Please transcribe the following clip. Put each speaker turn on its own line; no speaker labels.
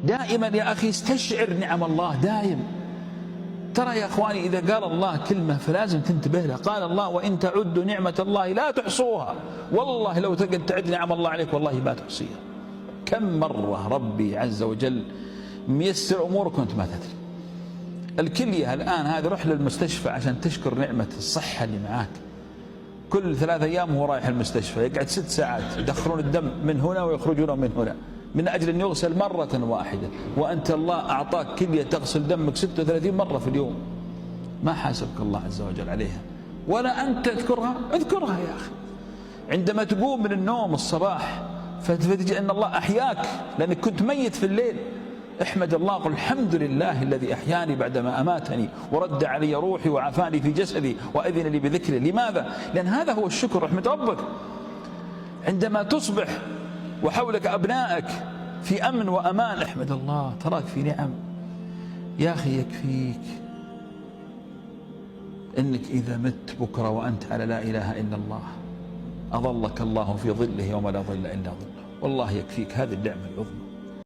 دائما يا أخي استشعر نعم الله دائم. ترى يا أخواني إذا قال الله كلمة فلازم تنتبه لها. قال الله وإن تعدوا نعمة الله لا تحصوها. والله لو تقعد تعد نعم الله عليك والله ما تحصيها. كم مرة ربي عز وجل ميسر أمورك وأنت ما تدري. الكلية الآن هذه روح للمستشفى عشان تشكر نعمة الصحة اللي معاك. كل 3 أيام هو رايح المستشفى يقعد 6 ساعات يدخلون الدم من هنا ويخرجونه من هنا من أجل أن يغسل مرة واحدة، وأنت الله أعطاك كلية تغسل دمك 36 مرة في اليوم. ما حاسبك الله عز وجل عليها ولا أنت تذكرها. اذكرها يا أخي عندما تقوم من النوم الصباح فتجد أن الله أحياك لأنك كنت ميت في الليل. احمد الله، قل الحمد لله الذي أحياني بعدما أماتني ورد علي روحي وعافاني في جسدي وأذن لي بذكره. لماذا؟ لأن هذا هو الشكر، رحمة ربك. عندما تصبح وحولك أبنائك في أمن وأمان احمد الله، تراك في نعم. يا أخي يكفيك إنك إذا مت بكرة وأنت على لا إله إلا الله أظلك الله في ظله يوم لا ظل إلا ظله. والله يكفيك هذه النعمة العظمى.